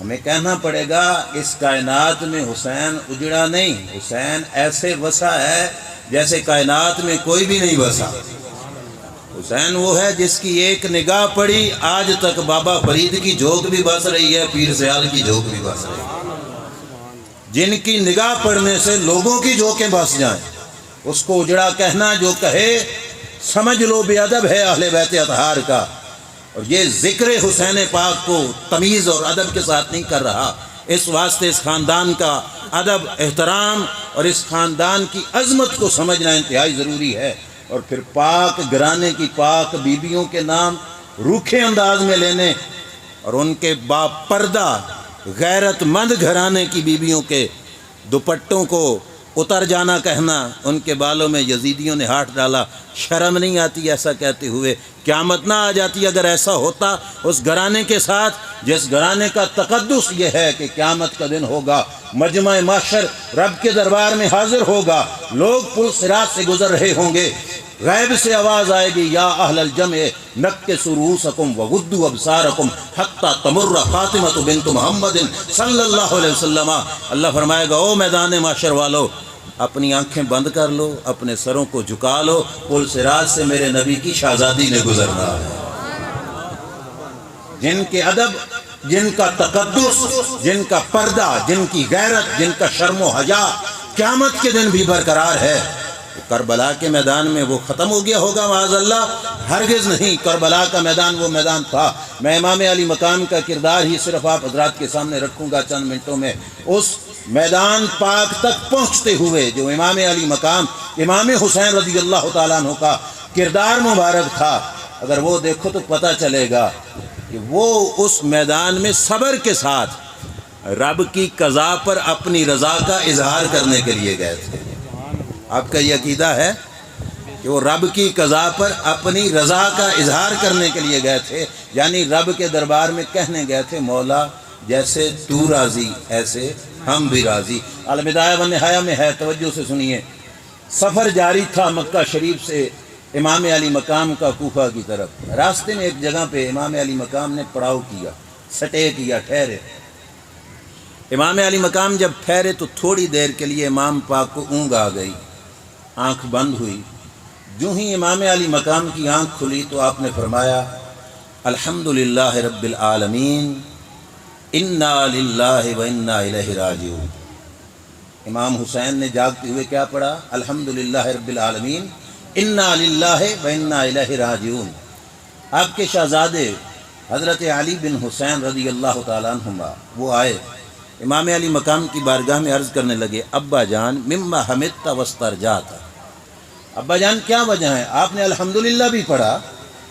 ہمیں کہنا پڑے گا اس کائنات میں حسین اجڑا نہیں، حسین ایسے وسا ہے جیسے کائنات میں کوئی بھی نہیں وسا۔ حسین وہ ہے جس کی ایک نگاہ پڑی آج تک بابا فرید کی جھوک بھی بس رہی ہے، پیر سیال کی جھوک بھی بس رہی ہے۔ جن کی نگاہ پڑنے سے لوگوں کی جھوکیں بس جائیں، اس کو اجڑا کہنا، جو کہے سمجھ لو بے ادب ہے اہل بیت اطہار کا۔ اور یہ ذکر حسین پاک کو تمیز اور ادب کے ساتھ نہیں کر رہا، اس واسطے اس خاندان کا ادب، احترام اور اس خاندان کی عظمت کو سمجھنا انتہائی ضروری ہے۔ اور پھر پاک گھرانے کی پاک بیبیوں کے نام روکھے انداز میں لینے اور ان کے با پردہ غیرت مند گھرانے کی بیبیوں کے دوپٹوں کو اتر جانا کہنا، ان کے بالوں میں یزیدیوں نے ہاتھ ڈالا، شرم نہیں آتی ایسا کہتے ہوئے؟ قیامت نہ آ جاتی اگر ایسا ہوتا اس گھرانے کے ساتھ جس گھرانے کا تقدس یہ ہے کہ قیامت کا دن ہوگا، مجمع محشر رب کے دربار میں حاضر ہوگا، لوگ پل صراط سے گزر رہے ہوں گے، غیب سے آواز آئے گی، یا اہل الجمع نکسوا رؤوسکم وغضوا ابصارکم حتی تمر فاطمہ بنت محمد صلی اللہ علیہ وسلم۔ اللہ فرمائے گا او میدان محشر والو، اپنی آنکھیں بند کر لو، اپنے سروں کو جھکا لو، پل صراط سے میرے نبی کی شہزادی نے گزرنا ہے۔ جن کے ادب، جن کا تقدس، جن کا پردہ، جن کی غیرت، جن کا شرم و حیا قیامت کے دن بھی برقرار ہے۔ کربلا کے میدان میں وہ ختم ہو گیا ہوگا معاذ اللہ؟ ہرگز نہیں، کربلا کا میدان وہ میدان تھا۔ میں امام علی مقام کا کردار ہی صرف آپ حضرات کے سامنے رکھوں گا چند منٹوں میں۔ اس میدان پاک تک پہنچتے ہوئے جو امام علی مقام امام حسین رضی اللہ تعالیٰ عنہ کا کردار مبارک تھا، اگر وہ دیکھو تو پتہ چلے گا کہ وہ اس میدان میں صبر کے ساتھ رب کی قضا پر اپنی رضا کا اظہار کرنے کے لیے گئے تھے۔ آپ کا یہ عقیدہ ہے کہ وہ رب کی قضا پر اپنی رضا کا اظہار کرنے کے لیے گئے تھے، یعنی رب کے دربار میں کہنے گئے تھے مولا جیسے تو راضی ایسے ہم بھی راضی۔ البدایہ والنہایہ میں ہے، توجہ سے سنیے۔ سفر جاری تھا مکہ شریف سے امام علی مقام کا کوفہ کی طرف۔ راستے میں ایک جگہ پہ امام علی مقام نے پڑاؤ کیا، سٹے کیا، ٹھہرے۔ امام علی مقام جب ٹھہرے تو تھوڑی دیر کے لیے امام پاک کو اونگ آ گئی، آنکھ بند ہوئی۔ جو ہی امام علی مقام کی آنکھ کھلی تو آپ نے فرمایا الحمدللہ رب العالمین انا للہ و انا الیہ راجعون۔ امام حسین نے جاگتے ہوئے کیا پڑھا؟ الحمدللہ رب العالمین انا للہ و انا الیہ راجعون۔ آپ کے شہزادے حضرت علی بن حسین رضی اللہ تعالیٰ عنہما وہ آئے، امام علی مقام کی بارگاہ میں عرض کرنے لگے ابا جان مما حمدت واسترجعت، ابا جان کیا وجہ ہے؟ آپ نے الحمدللہ بھی پڑھا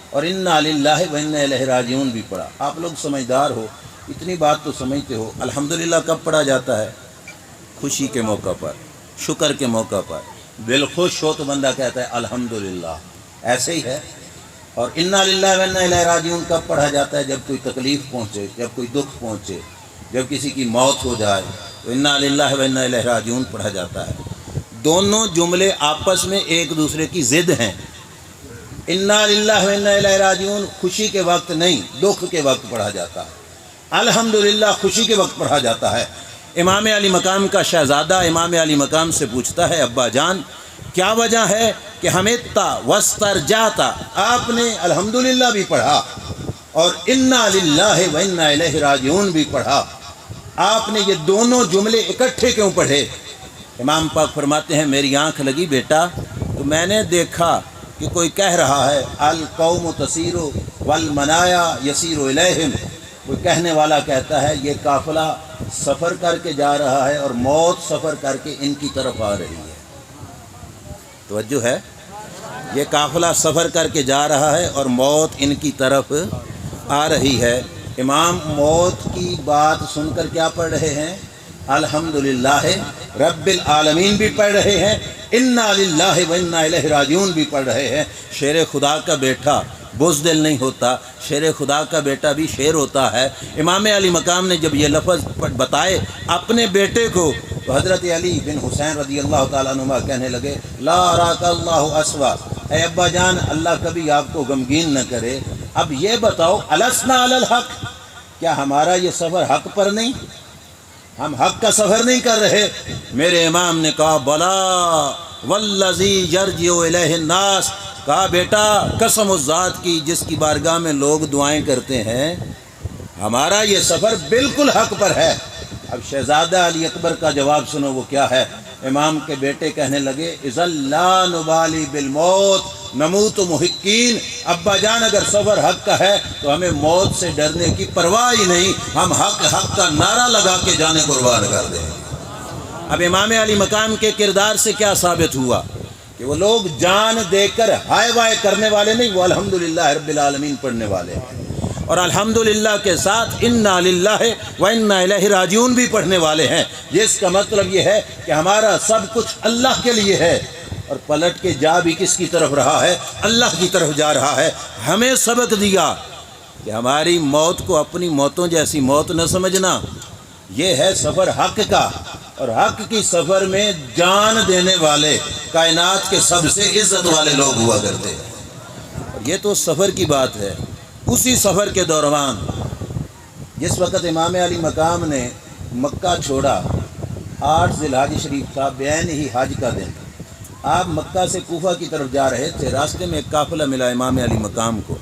اور انا للہ و انا الیہ راجعون بھی پڑھا۔ آپ لوگ سمجھدار ہو، اتنی بات تو سمجھتے ہو۔ الحمدللہ کب پڑھا جاتا ہے؟ خوشی کے موقع پر، شکر کے موقع پر، دل خوش ہو تو بندہ کہتا ہے الحمدللہ، ایسے ہی ہے۔ اور انا للہ و انا الیہ راجعون کب پڑھا جاتا ہے؟ جب کوئی تکلیف پہنچے، جب کوئی دکھ پہنچے، جب کسی کی موت ہو جائے تو انا للہ و انا الیہ راجعون پڑھا جاتا ہے۔ دونوں جملے آپس میں ایک دوسرے کی ضد ہیں۔ انا للہ و انا الیہ راجعون خوشی کے وقت نہیں، دکھ کے وقت پڑھا جاتا ہے۔ الحمدللہ خوشی کے وقت پڑھا جاتا ہے۔ امام علی مقام کا شہزادہ امام علی مقام سے پوچھتا ہے ابا جان کیا وجہ ہے کہ حمدتا واسترجعتا، آپ نے الحمدللہ بھی پڑھا اور انا للہ و انا الیہ راجعون بھی پڑھا، آپ نے یہ دونوں جملے اکٹھے کیوں پڑھے؟ امام پاک فرماتے ہیں میری آنکھ لگی بیٹا تو میں نے دیکھا کہ کوئی کہہ رہا ہے القوم تسیر والمنایا یسیر الیہم، کوئی کہنے والا کہتا ہے یہ قافلہ سفر کر کے جا رہا ہے اور موت سفر کر کے ان کی طرف آ رہی ہے۔ توجہ ہے، یہ قافلہ سفر کر کے جا رہا ہے اور موت ان کی طرف آ رہی ہے۔ امام موت کی بات سن کر کیا پڑھ رہے ہیں؟ الحمدللہ رب العالمین بھی پڑھ رہے ہیں، انا للہ و انا الیہ راجعون بھی پڑھ رہے ہیں۔ شیر خدا کا بیٹا بزدل نہیں ہوتا، شیر خدا کا بیٹا بھی شیر ہوتا ہے۔ امام علی مقام نے جب یہ لفظ بتائے اپنے بیٹے کو تو حضرت علی بن حسین رضی اللہ تعالیٰ عنہ کہنے لگے لا اراک اللہ اسوا، اے ابا جان اللہ کبھی آپ کو غمگین نہ کرے۔ اب یہ بتاؤ السنا علی الحق، کیا ہمارا یہ سفر حق پر نہیں؟ ہم حق کا سفر نہیں کر رہے؟ میرے امام نے کہا بلا والذی یرجع الیہ الناس، کہا بیٹا قسم اس ذات کی جس کی بارگاہ میں لوگ دعائیں کرتے ہیں، ہمارا یہ سفر بالکل حق پر ہے۔ اب شہزادہ علی اکبر کا جواب سنو، وہ کیا ہے؟ امام کے بیٹے کہنے لگے اذا لا نبالی بالموت نموت محقین، ابا جان اگر سفر حق کا ہے تو ہمیں موت سے ڈرنے کی پرواہ ہی نہیں، ہم حق حق کا نعرہ لگا کے جانے قربان کر دیں۔ اب امام علی مقام کے کردار سے کیا ثابت ہوا کہ وہ لوگ جان دے کر ہائے وائے کرنے والے نہیں، وہ الحمدللہ رب العالمین پڑھنے والے ہیں، اور الحمدللہ کے ساتھ انا للہ و انا الیہ راجعون بھی پڑھنے والے ہیں، جس کا مطلب یہ ہے کہ ہمارا سب کچھ اللہ کے لیے ہے، اور پلٹ کے جا بھی کس کی طرف رہا ہے؟ اللہ کی طرف جا رہا ہے۔ ہمیں سبق دیا کہ ہماری موت کو اپنی موتوں جیسی موت نہ سمجھنا، یہ ہے سفر حق کا، اور حق کی سفر میں جان دینے والے کائنات کے سب سے عزت والے لوگ ہوا کرتے ہیں۔ اور یہ تو سفر کی بات ہے۔ اسی سفر کے دوران جس وقت امام علی مقام نے مکہ چھوڑا، 8 ذی الحج شریف تھا، بعین ہی حج کا دن، آپ مکہ سے کوفہ کی طرف جا رہے تھے، راستے میں ایک قافلہ ملا امام علی مقام کو۔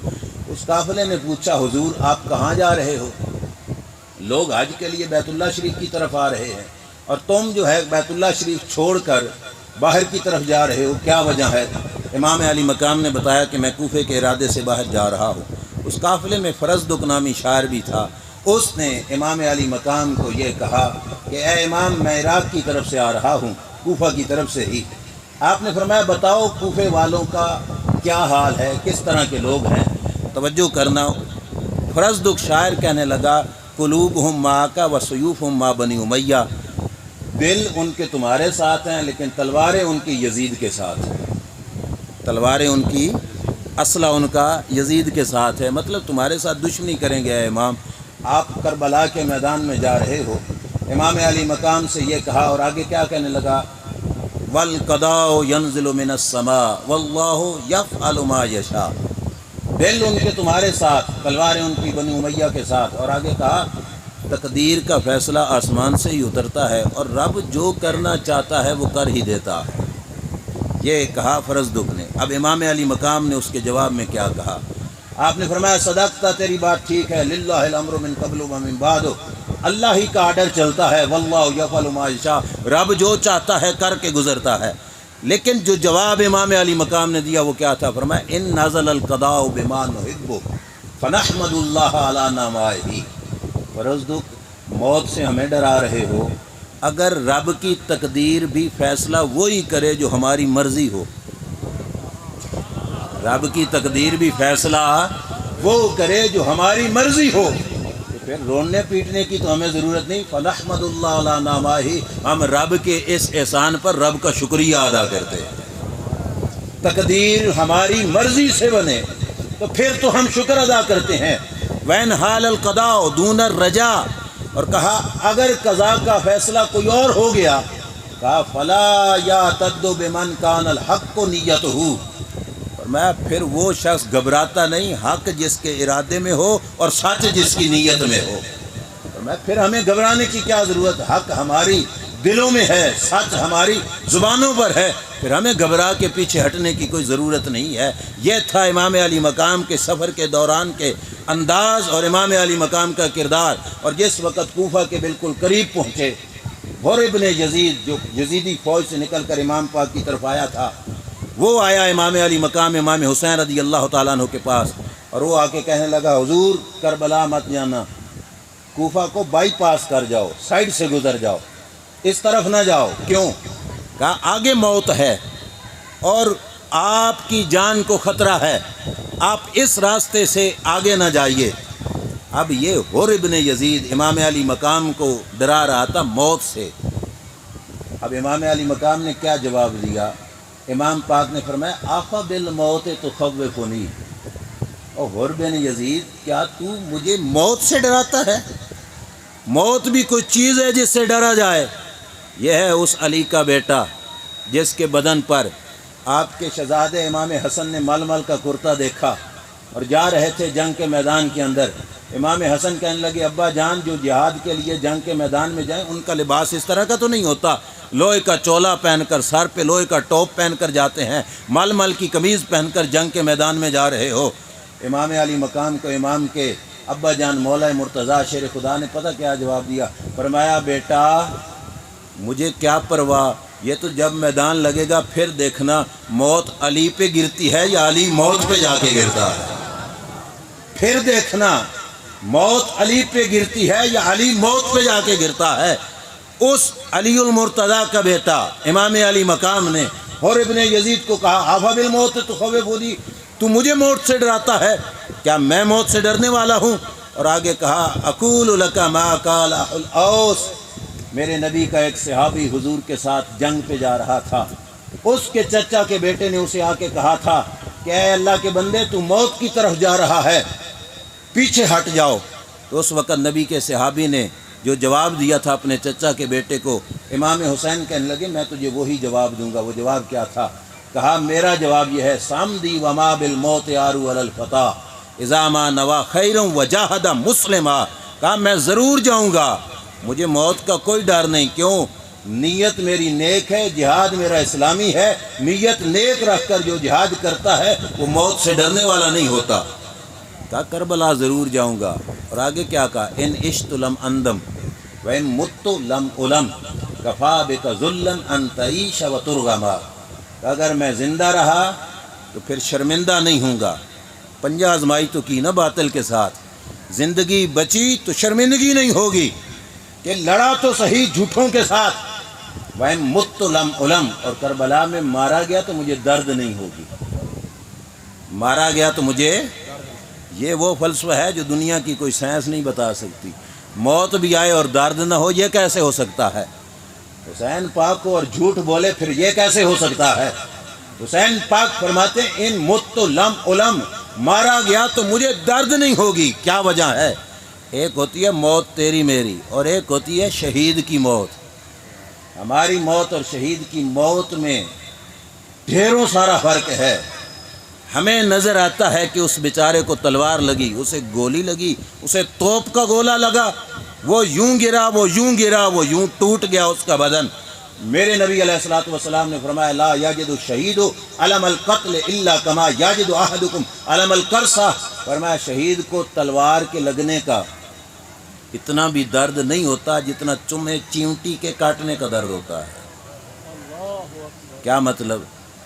اس قافلے نے پوچھا حضور آپ کہاں جا رہے ہو؟ لوگ حج کے لیے بیت اللہ شریف کی طرف آ رہے ہیں اور تم جو ہے بیت اللہ شریف چھوڑ کر باہر کی طرف جا رہے ہو، کیا وجہ ہے؟ امام علی مقام نے بتایا کہ میں کوفے کے ارادے سے باہر جا رہا ہوں۔ اس قافلے میں فرزدق نامی شاعر بھی تھا، اس نے امام علی مقام کو یہ کہا کہ اے امام میں عراق کی طرف سے آ رہا ہوں، کوفہ کی طرف سے ہی۔ آپ نے فرمایا بتاؤ کوفے والوں کا کیا حال ہے، کس طرح کے لوگ ہیں؟ توجہ کرنا، فرزدق شاعر کہنے لگا قلوبہم معک و سیوفہم مع بنی امیہ، دل ان کے تمہارے ساتھ ہیں لیکن تلواریں ان کی یزید کے ساتھ ہیں، تلواریں ان کی اسلحہ ان کا یزید کے ساتھ ہے، مطلب تمہارے ساتھ دشمنی کریں گے۔ اے امام آپ کربلا کے میدان میں جا رہے ہو۔ امام علی مقام سے یہ کہا اور آگے کیا کہنے لگا؟ والقضاء ينزل من السماء واللہ یفعل ما یشاء، دل ان کے تمہارے ساتھ، تلواریں ان کی بنی امیہ کے ساتھ، اور آگے کہا تقدیر کا فیصلہ آسمان سے ہی اترتا ہے اور رب جو کرنا چاہتا ہے وہ کر ہی دیتا ہے، یہ کہا فرزدق نے۔ اب امام علی مقام نے اس کے جواب میں کیا کہا؟ آپ نے فرمایا صدقتا، تیری بات ٹھیک ہے، للہ الامر من قبل و من بعد، اللہ ہی کا آرڈر چلتا ہے، واللہ یفعل ما یشاء، رب جو چاہتا ہے کر کے گزرتا ہے۔ لیکن جو جواب امام علی مقام نے دیا وہ کیا تھا؟ فرمایا ان نزل القضاء بما نحب فنحمد اللہ علی نعمائہ۔ فرزدق موت سے ہمیں ڈرا رہے ہو، اگر رب کی تقدیر بھی فیصلہ وہی کرے جو ہماری مرضی ہو، رب کی تقدیر بھی فیصلہ وہ کرے جو ہماری مرضی ہو، تو پھر رونے پیٹنے کی تو ہمیں ضرورت نہیں۔ فنحمد اللہ علی نعمائہ، ہم رب کے اس احسان پر رب کا شکریہ ادا کرتے ہیں۔ تقدیر ہماری مرضی سے بنے تو پھر تو ہم شکر ادا کرتے ہیں۔ وین حال القضاء دون الرجاء، اور کہا اگر قضاء کا فیصلہ کوئی اور ہو گیا، کہا فلا یعتد بمن کان الحق نیتہ، فرمایا پھر وہ شخص گھبراتا نہیں حق جس کے ارادے میں ہو اور سچ جس کی نیت میں ہو۔ فرمایا پھر ہمیں گھبرانے کی کیا ضرورت، حق ہماری دلوں میں ہے، سچ ہماری زبانوں پر ہے، پھر ہمیں گھبرا کے پیچھے ہٹنے کی کوئی ضرورت نہیں ہے۔ یہ تھا امام علی مقام کے سفر کے دوران کے انداز اور امام علی مقام کا کردار۔ اور جس وقت کوفہ کے بالکل قریب پہنچے، غور ابن یزید جو یزیدی فوج سے نکل کر امام پاک کی طرف آیا تھا، وہ آیا امام علی مقام امام حسین رضی اللہ تعالیٰ عنہ کے پاس، اور وہ آ کے کہنے لگا حضور کربلا مت جانا، کوفہ کو بائی پاس کر جاؤ، سائڈ سے گزر جاؤ، اس طرف نہ جاؤ۔ کیوں؟ کہا آگے موت ہے اور آپ کی جان کو خطرہ ہے، آپ اس راستے سے آگے نہ جائیے۔ اب یہ حر ابن یزید امام علی مقام کو ڈرا رہا تھا موت سے۔ اب امام علی مقام نے کیا جواب دیا؟ امام پاک نے فرمایا آفا بالموت تخوفنی، اور حر بن یزید کیا تو مجھے موت سے ڈراتا ہے؟ موت بھی کوئی چیز ہے جس سے ڈرا جائے؟ یہ ہے اس علی کا بیٹا جس کے بدن پر آپ کے شہزادے امام حسن نے مل مل کا کرتا دیکھا اور جا رہے تھے جنگ کے میدان کے اندر، امام حسن کہنے لگے ابا جان جو جہاد کے لیے جنگ کے میدان میں جائیں ان کا لباس اس طرح کا تو نہیں ہوتا، لوہے کا چولا پہن کر، سر پہ لوہے کا ٹوپ پہن کر جاتے ہیں، مل مل کی قمیض پہن کر جنگ کے میدان میں جا رہے ہو۔ امام علی مقام کو امام کے ابا جان مولا مرتضیٰ شیر خدا نے پتہ کیا جواب دیا؟ فرمایا بیٹا مجھے کیا پرواہ، یہ تو جب میدان لگے گا پھر دیکھنا موت علی پہ گرتی ہے یا علی موت پہ جا کے گرتا ہے، پھر دیکھنا موت علی پہ گرتی ہے یا علی موت پہ جا کے گرتا ہے۔ اس علی المرتضیٰ کا بیٹا امام علی مقام نے اور ابن یزید کو کہا آفا بالموت تخوفنی، تو مجھے موت سے ڈراتا ہے، کیا میں موت سے ڈرنے والا ہوں؟ اور آگے کہا اقول لک ما قال الاوس، میرے نبی کا ایک صحابی حضور کے ساتھ جنگ پہ جا رہا تھا، اس کے چچا کے بیٹے نے اسے آ کے کہا تھا کہ اے اللہ کے بندے تو موت کی طرف جا رہا ہے، پیچھے ہٹ جاؤ۔ تو اس وقت نبی کے صحابی نے جو جواب دیا تھا اپنے چچا کے بیٹے کو، امام حسین کہنے لگے میں تجھے وہی جواب دوں گا۔ وہ جواب کیا تھا؟ کہا میرا جواب یہ ہے سامدی وما بالموت یارو علی الفتح اذا ما نوا خیر وجاہد مسلما، کہا میں ضرور جاؤں گا، مجھے موت کا کوئی ڈر نہیں، کیوں؟ نیت میری نیک ہے، جہاد میرا اسلامی ہے، نیت نیک رکھ کر جو جہاد کرتا ہے وہ موت سے ڈرنے والا نہیں ہوتا۔ کہا کربلا ضرور جاؤں گا۔ اور آگے کیا کہا؟ ان عشت لم اندم وان مت لم علم کفا بک ذلا ان تعیش وترغما، اگر میں زندہ رہا تو پھر شرمندہ نہیں ہوں گا، پنجہ آزمائی تو کی نا باطل کے ساتھ، زندگی بچی تو شرمندگی نہیں ہوگی کہ لڑا تو صحیح جھوٹوں کے ساتھ، وان مت لم علم، اور کربلا میں مارا گیا تو مجھے درد نہیں ہوگی، مارا گیا تو مجھے، یہ وہ فلسفہ ہے جو دنیا کی کوئی سائنس نہیں بتا سکتی، موت بھی آئے اور درد نہ ہو، یہ کیسے ہو سکتا ہے؟ حسین پاک کو اور جھوٹ بولے پھر یہ کیسے ہو سکتا ہے؟ حسین پاک فرماتے ہیں ان مت لم علم، مارا گیا تو مجھے درد نہیں ہوگی، کیا وجہ ہے؟ ایک ہوتی ہے موت تیری میری اور ایک ہوتی ہے شہید کی موت۔ ہماری موت اور شہید کی موت میں ڈھیروں سارا فرق ہے۔ ہمیں نظر آتا ہے کہ اس بیچارے کو تلوار لگی، اسے گولی لگی، اسے توپ کا گولہ لگا، وہ یوں گرا، وہ یوں گرا، وہ یوں ٹوٹ گیا اس کا بدن۔ میرے نبی علیہ الصلوۃ والسلام نے فرمایا لا یجد الشہید علم القتل الا کما یجد احدکم علم القرصہ، فرمایا شہید کو تلوار کے لگنے کا اتنا بھی درد نہیں ہوتا جتنا چمے چیونٹی کے کاٹنے کا درد ہوتا ہے۔ کیا مطلب؟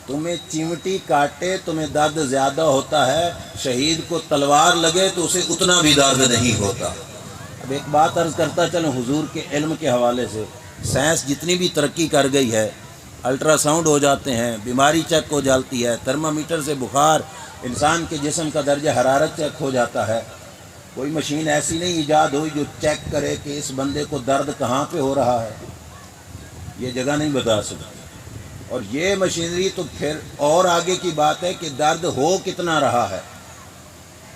تمہیں چیونٹی کاٹے تمہیں درد زیادہ ہوتا ہے، شہید کو تلوار لگے تو اسے اتنا بھی درد نہیں ہوتا۔ اب ایک بات عرض کرتا چلوں حضور کے علم کے حوالے سے، سائنس جتنی بھی ترقی کر گئی ہے، الٹرا ساؤنڈ ہو جاتے ہیں، بیماری چیک ہو جاتی ہے، تھرمامیٹر سے بخار، انسان کے جسم کا درجہ حرارت چیک ہو جاتا ہے، کوئی مشین ایسی نہیں ایجاد ہوئی جو چیک کرے کہ اس بندے کو درد کہاں پہ ہو رہا ہے، یہ جگہ نہیں بتا سکتی۔ اور یہ مشینری تو پھر اور آگے کی بات ہے کہ درد ہو کتنا رہا ہے،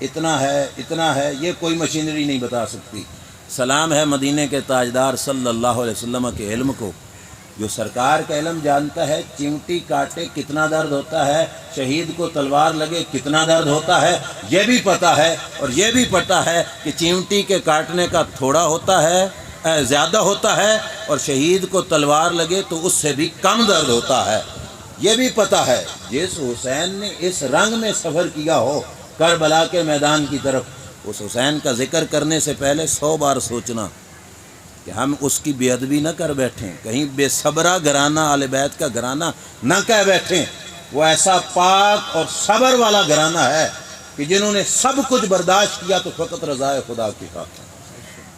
اتنا ہے، یہ کوئی مشینری نہیں بتا سکتی۔ سلام ہے مدینہ کے تاجدار صلی اللہ علیہ وسلم کے علم کو، جو سرکار کا علم جانتا ہے چیونٹی کاٹے کتنا درد ہوتا ہے، شہید کو تلوار لگے کتنا درد ہوتا ہے، یہ بھی پتہ ہے، اور یہ بھی پتہ ہے کہ چیونٹی کے کاٹنے کا تھوڑا ہوتا ہے، زیادہ ہوتا ہے، اور شہید کو تلوار لگے تو اس سے بھی کم درد ہوتا ہے، یہ بھی پتہ ہے۔ جس حسین نے اس رنگ میں سفر کیا ہو کربلا کے میدان کی طرف، اس حسین کا ذکر کرنے سے پہلے 100 بار سوچنا کہ ہم اس کی بے ادبی نہ کر بیٹھیں، کہیں بے صبرہ گھرانہ اہل بیت کا گھرانہ نہ کہہ بیٹھیں۔ وہ ایسا پاک اور صبر والا گھرانہ ہے کہ جنہوں نے سب کچھ برداشت کیا تو فقط رضا خدا کی خاطر،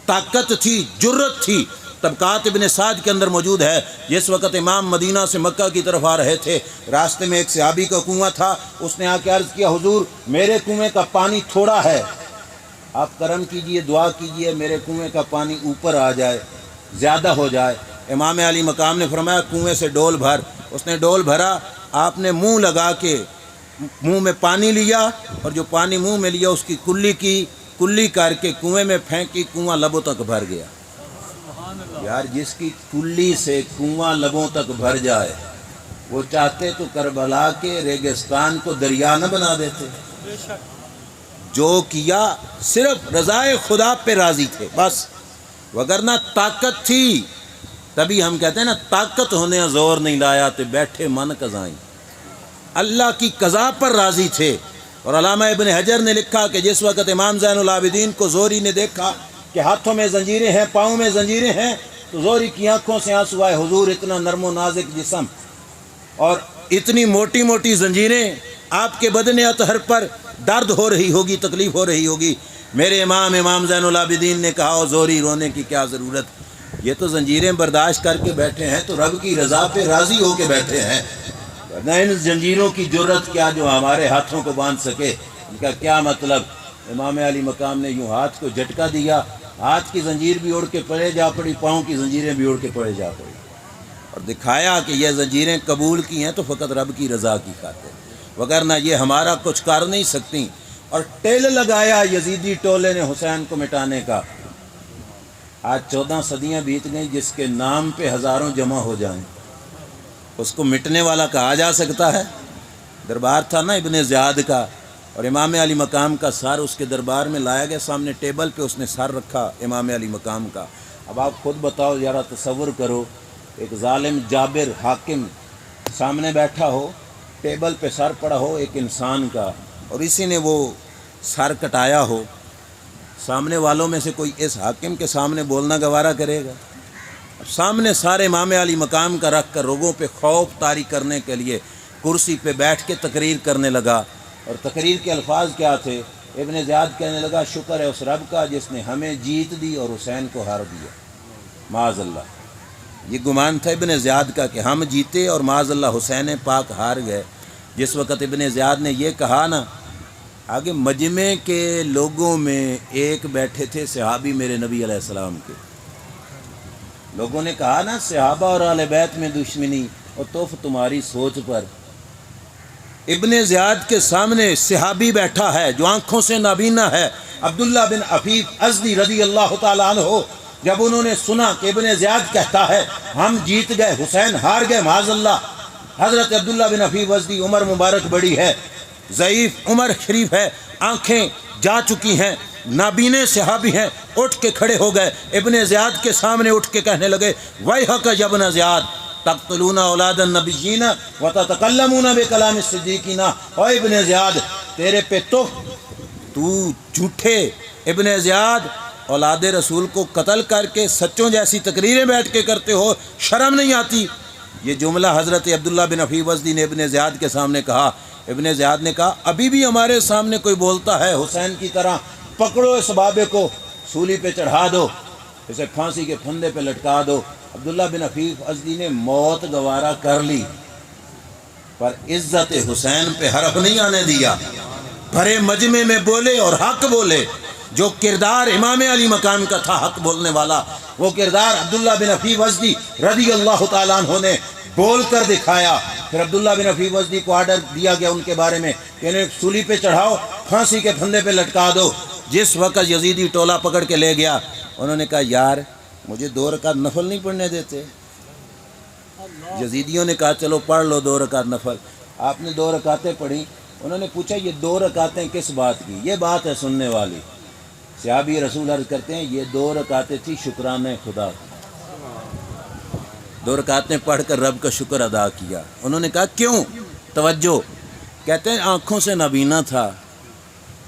طاقت تھی، جرت تھی۔ طبقات ابن سعد کے اندر موجود ہے، جس وقت امام مدینہ سے مکہ کی طرف آ رہے تھے، راستے میں ایک صحابی کا کنواں تھا، اس نے آ کے عرض کیا حضور میرے کنویں کا پانی تھوڑا ہے، آپ کرم کیجئے، دعا کیجئے میرے کنویں کا پانی اوپر آ جائے، زیادہ ہو جائے۔ امام علی مقام نے فرمایا کنویں سے ڈول بھر، اس نے ڈول بھرا، آپ نے منہ لگا کے منہ میں پانی لیا، اور جو پانی منہ میں لیا اس کی کلی کر کے کنویں میں پھینکی، کنواں لبوں تک بھر گیا۔ یار جس کی کلی سے کنواں لبوں تک بھر جائے، وہ چاہتے تو کربلا کے ریگستان کو دریا نہ بنا دیتے۔ جو کیا صرف رضائے خدا پہ راضی تھے بس، وگرنہ طاقت تھی، تبھی ہم کہتے ہیں نا طاقت ہونے زور نہیں لایا تو بیٹھے من قضائیں، اللہ کی قضا پر راضی تھے۔ اور علامہ ابن حجر نے لکھا کہ جس وقت امام زین العابدین کو زہری نے دیکھا کہ ہاتھوں میں زنجیریں ہیں، پاؤں میں زنجیریں ہیں، تو زہری کی آنکھوں سے آنسو آئے، حضور اتنا نرم و نازک جسم اور اتنی موٹی موٹی زنجیریں، آپ کے بدن اطہر پر درد ہو رہی ہوگی، تکلیف ہو رہی ہوگی۔ میرے امام زین العابدین نے کہا زہری رونے کی کیا ضرورت، یہ تو زنجیریں برداشت کر کے بیٹھے ہیں تو رب کی رضا پہ راضی ہو کے بیٹھے ہیں، ورنہ ان زنجیروں کی جرت کیا جو ہمارے ہاتھوں کو باندھ سکے، ان کا کیا مطلب۔ امام علی مقام نے یوں ہاتھ کو جھٹکا دیا، ہاتھ کی زنجیر بھی اڑ کے پڑے جا پڑی، پاؤں کی زنجیریں بھی اڑ کے پڑے جا پڑی، اور دکھایا کہ یہ زنجیریں قبول کی ہیں تو فقط رب کی رضا کی خاطر، وگرنہ یہ ہمارا کچھ کر نہیں سکتی۔ اور ٹیل لگایا یزیدی ٹولے نے حسین کو مٹانے کا۔ آج 14 صدیاں بیت گئیں، جس کے نام پہ ہزاروں جمع ہو جائیں اس کو مٹنے والا کہا جا سکتا ہے؟ دربار تھا نا ابن زیاد کا، اور امام علی مقام کا سر اس کے دربار میں لایا گیا، سامنے ٹیبل پہ اس نے سر رکھا امام علی مقام کا۔ اب آپ خود بتاؤ، ذرا تصور کرو، ایک ظالم جابر حاکم سامنے بیٹھا ہو، ٹیبل پہ سر پڑا ہو ایک انسان کا، اور اسی نے وہ سر کٹایا ہو، سامنے والوں میں سے کوئی اس حاکم کے سامنے بولنا گوارا کرے گا؟ سامنے سارے امام علی مقام کا رکھ کر لوگوں پہ خوف طاری کرنے کے لیے کرسی پہ بیٹھ کے تقریر کرنے لگا، اور تقریر کے الفاظ کیا تھے؟ ابن زیاد کہنے لگا شکر ہے اس رب کا جس نے ہمیں جیت دی اور حسین کو ہار دیا، معاذ اللہ۔ یہ گمان تھا ابن زیاد کا کہ ہم جیتے اور معاذ اللہ حسین پاک ہار گئے۔ جس وقت ابن زیاد نے یہ کہا نا، آگے مجمع کے لوگوں میں ایک بیٹھے تھے صحابی میرے نبی علیہ السلام کے، لوگوں نے کہا نا صحابہ اور اہل بیت میں دشمنی اور توف تمہاری سوچ پر۔ ابن زیاد کے سامنے صحابی بیٹھا ہے جو آنکھوں سے نابینا ہے، عبداللہ بن عفیف ازدی رضی اللہ تعالیٰ عنہ۔ جب انہوں نے سنا کہ ابن زیاد کہتا ہے ہم جیت گئے حسین ہار گئے معاذ اللہ، حضرت عبداللہ بن عفیف ازدی، عمر مبارک بڑی ہے، ضعیف عمر شریف ہے، آنکھیں جا چکی ہیں، نابینے صحابی ہیں، اٹھ کے کھڑے ہو گئے، ابن زیاد کے سامنے اٹھ کے کہنے لگے ویحک یا ابن زیاد تقتلون اولاد النبیین وتتکلمون بکلام الصدیقین۔ اے ابن زیاد تیرے پہ تو جھوٹے ابن زیاد اولاد رسول کو قتل کر کے سچوں جیسی تقریریں بیٹھ کے کرتے ہو، شرم نہیں آتی؟ یہ جملہ حضرت عبداللہ بن عفیف ازدی نے ابن زیاد کے سامنے کہا۔ ابن زیاد نے کہا ابھی بھی ہمارے سامنے کوئی بولتا ہے حسین کی طرح، پکڑو اس بابے کو، سولی پہ چڑھا دو، اسے پھانسی کے پھندے پہ لٹکا دو۔ عبداللہ بن عفیف ازدی نے موت گوارا کر لی، پر عزت حسین پہ حرف نہیں آنے دیا، بھرے مجمع میں بولے اور حق بولے۔ جو کردار امام علی مقام کا تھا حق بولنے والا، وہ کردار عبداللہ بن عفیف ازدی رضی اللہ تعالیٰ عنہ نے بول کر دکھایا۔ پھر عبداللہ بن عفیف ازدی کو آرڈر دیا گیا ان کے بارے میں کہ انہیں سولی پہ چڑھاؤ، پھانسی کے پھندے پہ لٹکا دو۔ جس وقت یزیدی ٹولہ پکڑ کے لے گیا، انہوں نے کہا یار مجھے 2 رکعت نفل نہیں پڑھنے دیتے؟ یزیدیوں نے کہا چلو پڑھ لو 2 رکعت نفل۔ آپ نے 2 رکعتیں پڑھی، انہوں نے پوچھا یہ 2 رکعتیں کس بات کی؟ یہ بات ہے سننے والی۔ صحابی رسول عرض کرتے ہیں یہ 2 رکعتیں تھی شکرانے خدا، 2 رکعتیں پڑھ کر رب کا شکر ادا کیا۔ انہوں نے کہا کیوں؟ توجہ، کہتے ہیں آنکھوں سے نابینا تھا،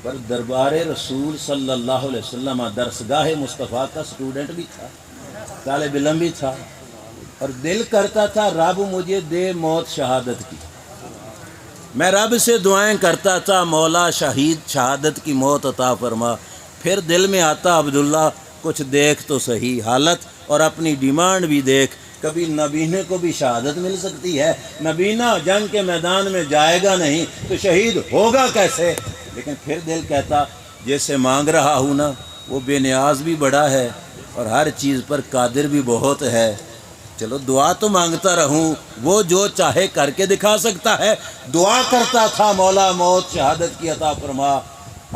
پر دربار رسول صلی اللہ علیہ وسلم درسگاہ مصطفیٰ کا اسٹوڈنٹ بھی تھا، طالب علم بھی تھا، اور دل کرتا تھا رب مجھے دے موت شہادت کی۔ میں رب سے دعائیں کرتا تھا مولا شہادت کی موت عطا فرما۔ پھر دل میں آتا عبداللہ کچھ دیکھ تو صحیح حالت اور اپنی ڈیمانڈ بھی دیکھ، کبھی نبینے کو بھی شہادت مل سکتی ہے، نبینا جنگ کے میدان میں جائے گا نہیں تو شہید ہوگا کیسے؟ لیکن پھر دل کہتا جیسے مانگ رہا ہوں نا وہ بے نیاز بھی بڑا ہے اور ہر چیز پر قادر بھی بہت ہے، چلو دعا تو مانگتا رہوں، وہ جو چاہے کر کے دکھا سکتا ہے۔ دعا کرتا تھا مولا موت شہادت کی عطا فرما۔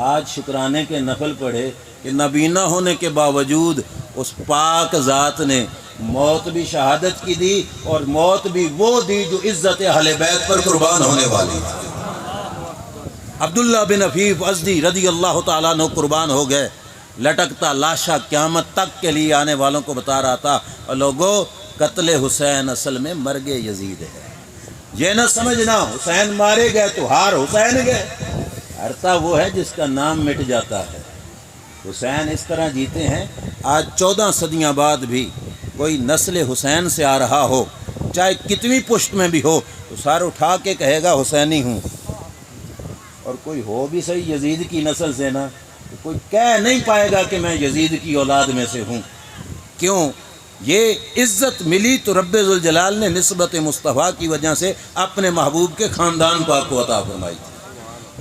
آج شکرانے کے نفل پڑھے کہ نبینا ہونے کے باوجود اس پاک ذات نے موت بھی شہادت کی دی، اور موت بھی وہ دی جو عزت اہل بیت پر قربان ہونے والی تھی۔ عبداللہ بن عفیف ازدی رضی اللہ تعالیٰ عنہ قربان ہو گئے، لٹکتا لاشا قیامت تک کے لیے آنے والوں کو بتا رہا تھا، اور لوگوں قتل حسین اصل میں مرگ یزید ہے، یہ نہ سمجھنا حسین مارے گئے تو ہار حسین گئے، ہرتا وہ ہے جس کا نام مٹ جاتا ہے۔ حسین اس طرح جیتے ہیں، آج 14 صدیاں بعد بھی کوئی نسل حسین سے آ رہا ہو، چاہے کتنی پشت میں بھی ہو، تو سر اٹھا کے کہے گا حسینی ہوں، اور کوئی ہو بھی صحیح یزید کی نسل سے نا، تو کوئی کہہ نہیں پائے گا کہ میں یزید کی اولاد میں سے ہوں۔ کیوں؟ یہ عزت ملی تو رب ذوالجلال نے نسبت مصطفیٰ کی وجہ سے اپنے محبوب کے خاندان پاک کو عطا فرمائی تھی۔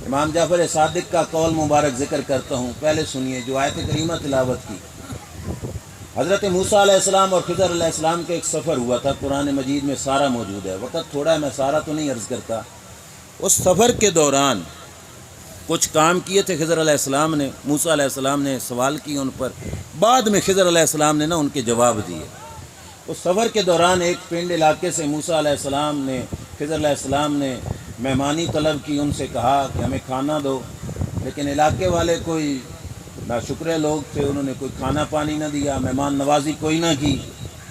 امام جعفر صادق کا قول مبارک ذکر کرتا ہوں، پہلے سنیے جو آیت کریمہ تلاوت کی۔ حضرت موسیٰ علیہ السلام اور خضر علیہ السلام کا ایک سفر ہوا تھا، قرآن مجید میں سارا موجود ہے، وقت تھوڑا ہے میں سارا تو نہیں عرض کرتا۔ اس سفر کے دوران کچھ کام کیے تھے خضر علیہ السلام نے، موسیٰ علیہ السلام نے سوال کیے ان پر، بعد میں خضر علیہ السلام نے ان کے جواب دیے۔ اس سفر کے دوران ایک پنڈ علاقے سے موسیٰ علیہ السلام نے، خضر علیہ السلام نے مہمانی طلب کی، ان سے کہا کہ ہمیں کھانا دو، لیکن علاقے والے کوئی ناشکرے لوگ تھے، انہوں نے کوئی کھانا پانی نہ دیا، مہمان نوازی کوئی نہ کی،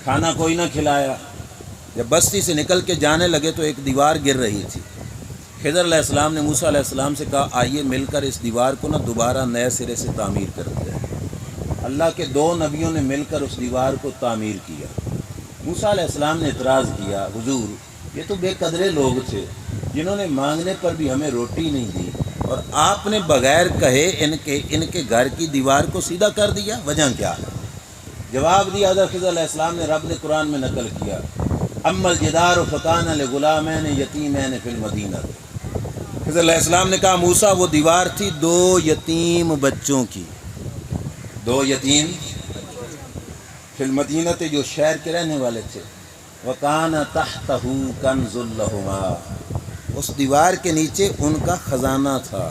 کھانا کوئی نہ کھلایا۔ جب بستی سے نکل کے جانے لگے تو ایک دیوار گر رہی تھی، خضر علیہ السلام نے موسیٰ علیہ السلام سے کہا آئیے مل کر اس دیوار کو دوبارہ نئے سرے سے تعمیر کرتے ہیں۔ اللہ کے 2 نبیوں نے مل کر اس دیوار کو تعمیر کیا۔ موسیٰ علیہ السلام نے اعتراض کیا، حضور یہ تو بے قدرے لوگ تھے جنہوں نے مانگنے پر بھی ہمیں روٹی نہیں دی، اور آپ نے بغیر کہے ان کے گھر کی دیوار کو سیدھا کر دیا، وجہ کیا ہے؟ جواب دیا حضرت خضر علیہ السلام نے، رب نے قرآن میں نقل کیا، اما الجدار فکان لغلامین یتیمین فی المدینہ۔ خضر علیہ السلام نے کہا موسیٰ وہ دیوار تھی 2 یتیم بچوں کی، 2 یتیم فی المدینہ تھے جو شہر کے رہنے والے تھے، وکان تحتہ کنز لہما، اس دیوار کے نیچے ان کا خزانہ تھا۔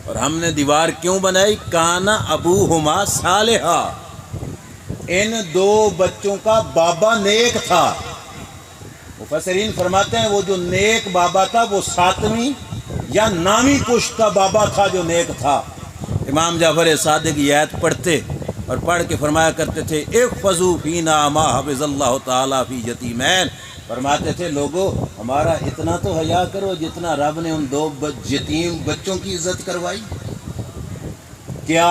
اور ہم نے دیوار کیوں بنائی؟ کانا ابوہما صالحا، ان 2 بچوں کا بابا نیک تھا۔ مفسرین فرماتے ہیں وہ جو نیک بابا تھا وہ 7ویں یا 9ویں پشت کا بابا تھا جو نیک تھا۔ امام جعفر صادق یہ آیت پڑھتے اور پڑھ کے فرمایا کرتے تھے احفظوا فینا ما حفظ اللہ تعالیٰ فی یتیمین، فرماتے تھے لوگو ہمارا اتنا تو حیا کرو جتنا رب نے ان 2 یتیم بچوں کی عزت کروائی۔ کیا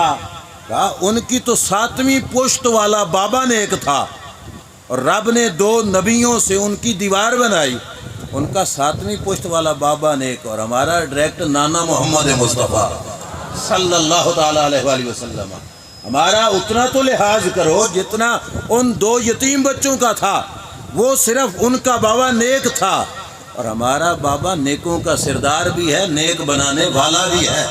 کہا؟ ان کی تو 7ویں پشت والا بابا نیک تھا، اور رب نے 2 نبیوں سے ان کی دیوار بنائی، ان کا 7ویں پشت والا بابا نیک، اور ہمارا ڈائریکٹ نانا محمد مصطفیٰ صلی اللہ تعالیٰ علیہ وآلہ وسلم۔ ہمارا اتنا تو لحاظ کرو جتنا ان 2 یتیم بچوں کا تھا، وہ صرف ان کا بابا نیک تھا، اور ہمارا بابا نیکوں کا سردار بھی ہے، نیک بنانے والا بھی ہے۔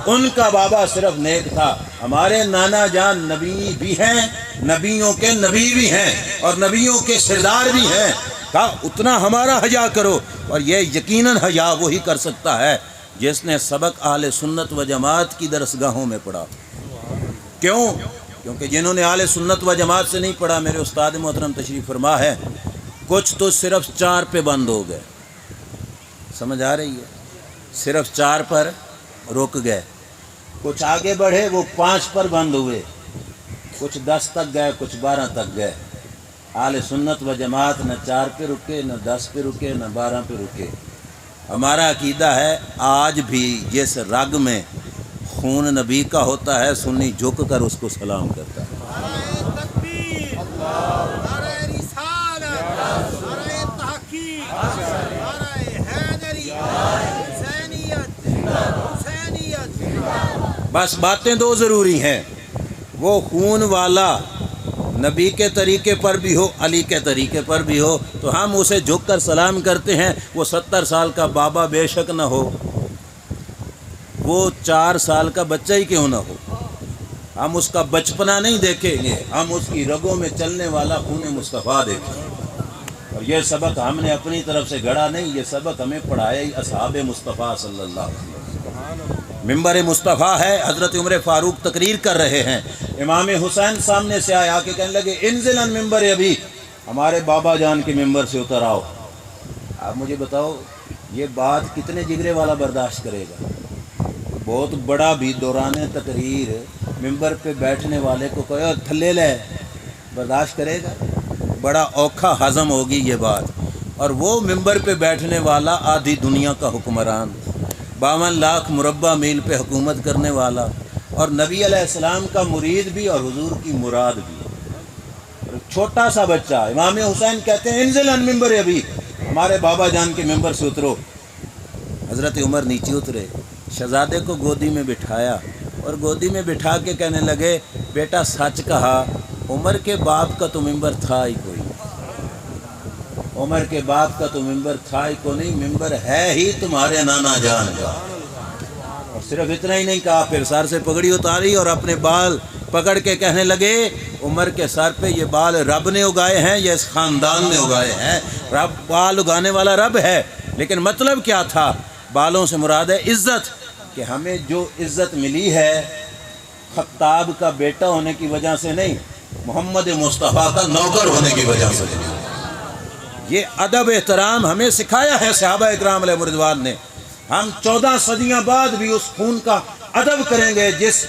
ان کا بابا صرف نیک تھا، ہمارے نانا جان نبی بھی ہیں، نبیوں کے نبی بھی ہیں، اور نبیوں کے سردار بھی ہیں۔ کہا اتنا ہمارا حیا کرو، اور یہ یقیناً حیا وہی کر سکتا ہے جس نے سبق اہل سنت و جماعت کی درسگاہوں میں پڑھا۔ کیوں؟ کیونکہ جنہوں نے اہل سنت و جماعت سے نہیں پڑھا، میرے استاد محترم تشریف فرما ہے، کچھ تو صرف 4 پہ بند ہو گئے، سمجھ آ رہی ہے؟ صرف 4 پر رک گئے، کچھ آگے بڑھے وہ 5 پر بند ہوئے، کچھ 10 تک گئے، کچھ 12 تک گئے۔ اہل سنت و جماعت نہ 4 پہ رکے، نہ 10 پہ رکے، نہ 12 پہ رکے۔ ہمارا عقیدہ ہے آج بھی جس رگ میں خون نبی کا ہوتا ہے، سنی جھک کر اس کو سلام کرتا ہے۔ بس باتیں 2 ضروری ہیں، وہ خون والا نبی کے طریقے پر بھی ہو، علی کے طریقے پر بھی ہو، تو ہم اسے جھک کر سلام کرتے ہیں، وہ 70 سال کا بابا بے شک نہ ہو، وہ 4 سال کا بچہ ہی کیوں نہ ہو، ہم اس کا بچپنا نہیں دیکھیں گے، ہم اس کی رگوں میں چلنے والا خون مصطفیٰ دیکھیں گے۔ اور یہ سبق ہم نے اپنی طرف سے گھڑا نہیں، یہ سبق ہمیں پڑھایا ہی اصحاب مصطفیٰ صلی اللہ علیہ وسلم۔ ممبر مصطفیٰ ہے، حضرت عمر فاروق تقریر کر رہے ہیں، امام حسین سامنے سے آئے، آ کے کہنے لگے انزل عن ممبر ابھی، ہمارے بابا جان کے ممبر سے اتر آؤ۔ آپ مجھے بتاؤ یہ بات کتنے جگرے والا برداشت کرے گا؟ بہت بڑا بھی دوران تقریر ممبر پہ بیٹھنے والے کو کہے تھلے لے، برداشت کرے گا؟ بڑا اوکھا ہضم ہوگی یہ بات۔ اور وہ ممبر پہ بیٹھنے والا آدھی دنیا کا حکمران، 52 لاکھ مربع میل پہ حکومت کرنے والا، اور نبی علیہ السلام کا مرید بھی اور حضور کی مراد بھی۔ چھوٹا سا بچہ، امام حسین کہتے ہیں انزل عن ممبر ابھی، ہمارے بابا جان کے ممبر سے اترو۔ حضرت عمر نیچے اترے، شہزادے کو گودی میں بٹھایا اور گودی میں بٹھا کے کہنے لگے بیٹا سچ کہا، عمر کے باپ کا تو ممبر تھا ہی کوئی، عمر کے باپ کا تو ممبر تھا ہی کو نہیں، ممبر ہے ہی تمہارے نانا جان کا۔ اور صرف اتنا ہی نہیں کہا، پھر سر سے پگڑی اتاری اور اپنے بال پکڑ کے کہنے لگے عمر کے سر پہ یہ بال رب نے اگائے ہیں یا اس خاندان نے اگائے ہیں؟ رب، بال اگانے والا رب ہے، لیکن مطلب کیا تھا؟ بالوں سے مراد ہے عزت، کہ ہمیں جو عزت ملی ہے خطاب کا بیٹا ہونے کی وجہ سے نہیں، محمد مصطفیٰ کا نوکر ہونے کی وجہ سے نہیں۔ یہ ادب احترام ہمیں سکھایا ہے صحابہ اکرام علیہ رضوان نے۔ ہم 14 صدیاں بعد بھی اس خون کا ادب کریں گے، جس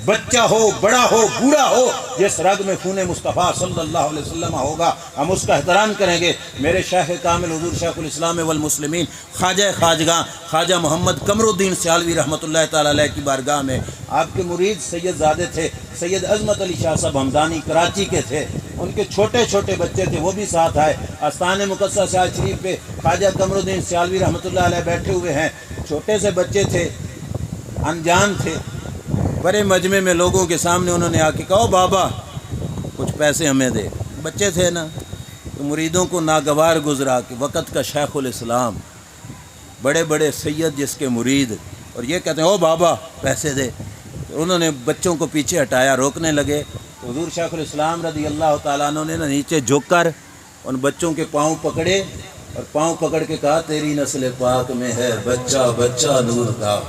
بچہ ہو، بڑا ہو، بوڑھا ہو، جس رگ میں خون مصطفیٰ صلی اللہ علیہ وسلم ہوگا ہم اس کا احترام کریں گے۔ میرے شیخ کامل حضور شیخ الاسلام والمسلمین خواجہ خواجگاں خواجہ محمد قمر الدین سیالوی رحمۃ اللہ تعالی علیہ کی بارگاہ میں آپ کے مرید سید زادے تھے، سید عظمت علی شاہ صاحب ہمدانی کراچی کے تھے، ان کے چھوٹے چھوٹے بچے تھے، وہ بھی ساتھ آئے۔ آستان مقدسہ شاہ شریف پہ خواجہ قمر الدین سیالوی رحمۃ اللہ علیہ بیٹھے ہوئے ہیں، چھوٹے سے بچے تھے، انجان تھے۔ بڑے مجمع میں لوگوں کے سامنے انہوں نے آ کے کہا بابا کچھ پیسے ہمیں دے، بچے تھے نا، تو مریدوں کو ناگوار گزرا کہ وقت کا شیخ الاسلام، بڑے بڑے سید جس کے مرید، اور یہ کہتے ہیں او بابا پیسے دے۔ تو انہوں نے بچوں کو پیچھے ہٹایا، روکنے لگے، حضور شیخ الاسلام رضی اللہ تعالیٰ عنہ نے نیچے جھک کر ان بچوں کے پاؤں پکڑے اور پاؤں پکڑ کے کہا تیری نسل پاک میں ہے بچہ بچہ نور کا،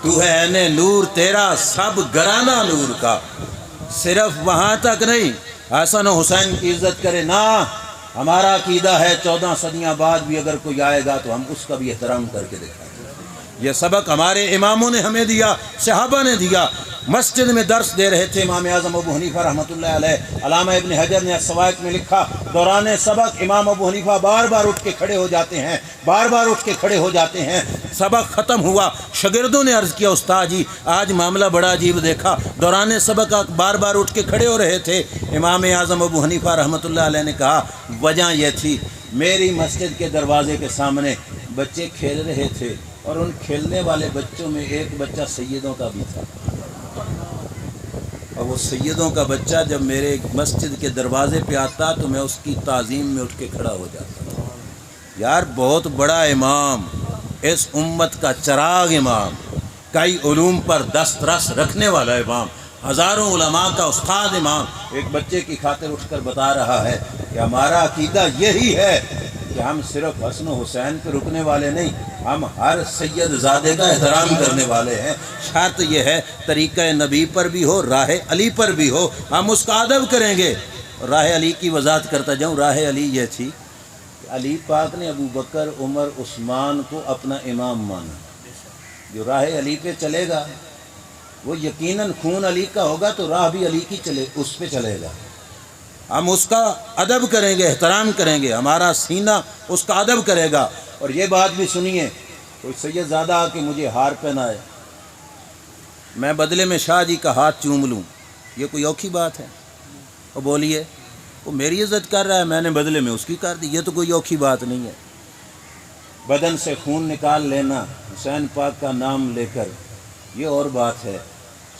تو ہے عین نور تیرا سب گرانہ نور کا۔ صرف وہاں تک نہیں، حسن و حسین کی عزت کرے نا، ہمارا عقیدہ ہے 14 صدیاں بعد بھی اگر کوئی آئے گا تو ہم اس کا بھی احترام کر کے دکھائیں گے۔ یہ سبق ہمارے اماموں نے ہمیں دیا، صحابہ نے دیا۔ مسجد میں درس دے رہے تھے امام اعظم ابو حنیفہ رحمۃ اللہ علیہ، علامہ ابن حجر نے السوائق میں لکھا دوران سبق امام ابو حنیفہ بار بار اٹھ کے کھڑے ہو جاتے ہیں، بار بار اٹھ کے کھڑے ہو جاتے ہیں۔ سبق ختم ہوا، شاگردوں نے عرض کیا استاد جی آج معاملہ بڑا عجیب دیکھا، دوران سبق بار بار اٹھ کے کھڑے ہو رہے تھے۔ امام اعظم ابو حنیفہ رحمۃ اللہ علیہ نے کہا وجہ یہ تھی میری مسجد کے دروازے کے سامنے بچے کھیل رہے تھے، اور ان کھیلنے والے بچوں میں ایک بچہ سیدوں کا بھی تھا، اور وہ سیدوں کا بچہ جب میرے مسجد کے دروازے پہ آتا تو میں اس کی تعظیم میں اٹھ کے کھڑا ہو جاتا۔ یار بہت بڑا امام، اس امت کا چراغ امام، کئی علوم پر دسترس رکھنے والا امام، ہزاروں علماء کا استاد امام، ایک بچے کی خاطر اٹھ کر بتا رہا ہے کہ ہمارا عقیدہ یہی ہے کہ ہم صرف حسن و حسین پہ رکنے والے نہیں، ہم ہر سید زادے کا احترام کرنے والے ہیں۔ شرط یہ ہے طریقہ نبی پر بھی ہو، راہ علی پر بھی ہو، ہم اس کا ادب کریں گے۔ راہ علی کی وضاحت کرتا جاؤں، راہ علی یہ تھی کہ علی پاک نے ابو بکر عمر عثمان کو اپنا امام مانا، جو راہ علی پہ چلے گا وہ یقیناً خون علی کا ہوگا تو راہ بھی علی کی اس پہ چلے گا۔ ہم اس کا ادب کریں گے، احترام کریں گے، ہمارا سینہ اس کا ادب کرے گا۔ اور یہ بات بھی سنیے، کوئی سید زادہ آ کے مجھے ہار پہنائے، میں بدلے میں شاہ جی کا ہاتھ چوم لوں، یہ کوئی اوکھی بات ہے؟ وہ بولیے، وہ میری عزت کر رہا ہے، میں نے بدلے میں اس کی کر دی، یہ تو کوئی اوکھی بات نہیں ہے۔ بدن سے خون نکال لینا حسین پاک کا نام لے کر، یہ اور بات ہے۔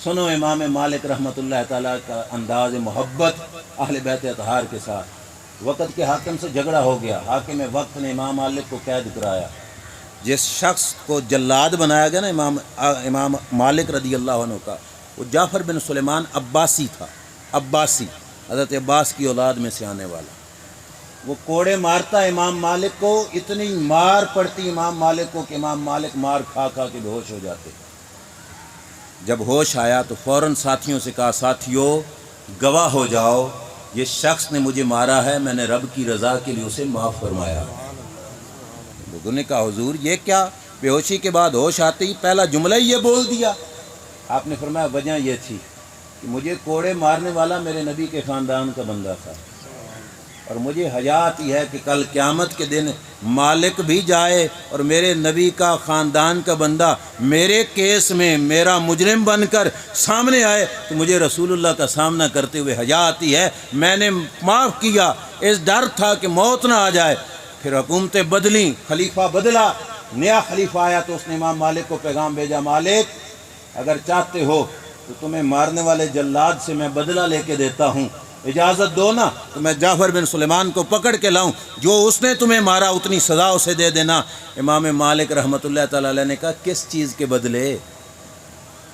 سنو امام مالک رحمۃ اللہ تعالیٰ کا انداز محبت اہل بیت اطہار کے ساتھ۔ وقت کے حاکم سے جھگڑا ہو گیا، حاکم وقت نے امام مالک کو قید کرایا۔ جس شخص کو جلاد بنایا گیا نا امام مالک رضی اللہ عنہ کا، وہ جعفر بن سلیمان عباسی تھا، عباسی حضرت عباس کی اولاد میں سے آنے والا۔ وہ کوڑے مارتا امام مالک کو، اتنی مار پڑتی امام مالک کو کہ امام مالک مار کھا کھا کے بے ہوش ہو جاتے۔ جب ہوش آیا تو فوراً ساتھیوں سے کہا ساتھیوں گواہ ہو جاؤ، یہ شخص نے مجھے مارا ہے، میں نے رب کی رضا کے لیے اسے معاف فرمایا۔ لوگوں نے کہا حضور یہ کیا؟ بے ہوشی کے بعد ہوش آتے ہی پہلا جملہ ہی یہ بول دیا۔ آپ نے فرمایا وجہ یہ تھی کہ مجھے کوڑے مارنے والا میرے نبی کے خاندان کا بندہ تھا، اور مجھے حیا آتی ہے کہ کل قیامت کے دن مالک بھی جائے اور میرے نبی کا خاندان کا بندہ میرے کیس میں میرا مجرم بن کر سامنے آئے تو مجھے رسول اللہ کا سامنا کرتے ہوئے حیا آتی ہے۔ میں نے معاف کیا، اس ڈر تھا کہ موت نہ آ جائے۔ پھر حکومتیں بدلیں، خلیفہ بدلا، نیا خلیفہ آیا تو اس نے امام مالک کو پیغام بھیجا، مالک اگر چاہتے ہو تو تمہیں مارنے والے جلاد سے میں بدلہ لے کے دیتا ہوں، اجازت دو نا تو میں جعفر بن سلیمان کو پکڑ کے لاؤں، جو اس نے تمہیں مارا اتنی سزا اسے دے دینا۔ امام مالک رحمۃ اللہ تعالیٰ علیہ نے کہا کس چیز کے بدلے؟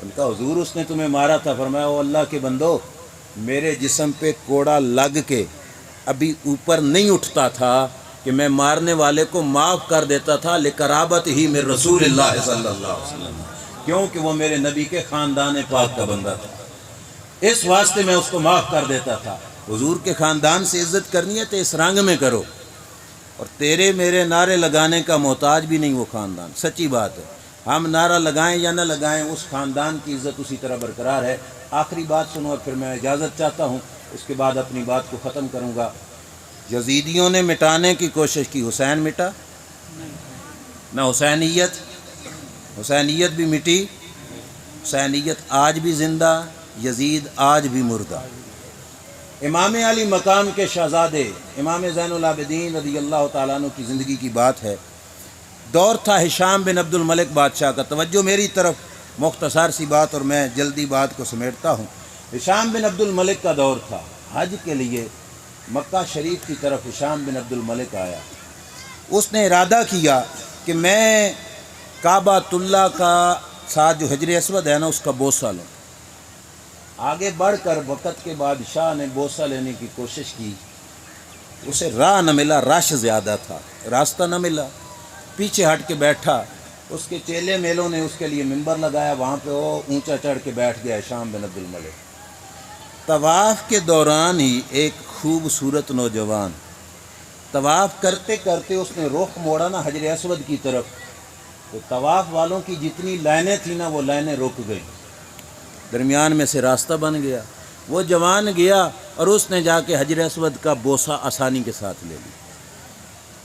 ان کا حضور اس نے تمہیں مارا تھا۔ فرمایا او اللہ کے بندو، میرے جسم پہ کوڑا لگ کے ابھی اوپر نہیں اٹھتا تھا کہ میں مارنے والے کو معاف کر دیتا تھا، لقرابت ہی من رسول اللہ صلی اللہ علیہ وسلم، کیونکہ وہ میرے نبی کے خاندان پاک کا بندہ تھا، اس واسطے میں اس کو معاف کر دیتا تھا۔ حضور کے خاندان سے عزت کرنی ہے تو اس رنگ میں کرو، اور تیرے میرے نعرے لگانے کا محتاج بھی نہیں وہ خاندان۔ سچی بات ہے، ہم نعرہ لگائیں یا نہ لگائیں اس خاندان کی عزت اسی طرح برقرار ہے۔ آخری بات سنو اور پھر میں اجازت چاہتا ہوں، اس کے بعد اپنی بات کو ختم کروں گا۔ یزیدیوں نے مٹانے کی کوشش کی، حسین مٹا نہ، حسینیت بھی مٹی، حسینیت آج بھی زندہ، یزید آج بھی مردہ۔ امام علی مقام کے شہزادے امام زین العابدین رضی اللہ تعالیٰ عنہ کی زندگی کی بات ہے۔ دور تھا ہشام بن عبد الملک بادشاہ کا۔ توجہ میری طرف، مختصر سی بات اور میں جلدی بات کو سمیٹتا ہوں۔ ہشام بن عبد الملک کا دور تھا، حج کے لیے مکہ شریف کی طرف ہشام بن عبد الملک آیا۔ اس نے ارادہ کیا کہ میں کعبۃ اللہ کا ساتھ جو حجر اسود ہے نا اس کا بوسہ لوں۔ آگے بڑھ کر وقت کے بادشاہ نے بوسہ لینے کی کوشش کی، اسے راہ نہ ملا، رش زیادہ تھا، راستہ نہ ملا، پیچھے ہٹ کے بیٹھا۔ اس کے چیلے میلوں نے اس کے لیے ممبر لگایا، وہاں پہ وہ اونچا چڑھ کے بیٹھ گیا ہشام بن عبد الملک۔ طواف کے دوران ہی ایک خوبصورت نوجوان طواف کرتے کرتے اس نے رخ موڑا نا حجر اسود کی طرف، تو طواف والوں کی جتنی لائنیں تھیں نا وہ لائنیں رک گئیں، درمیان میں سے راستہ بن گیا۔ وہ جوان گیا اور اس نے جا کے حجر اسود کا بوسہ آسانی کے ساتھ لے لیا۔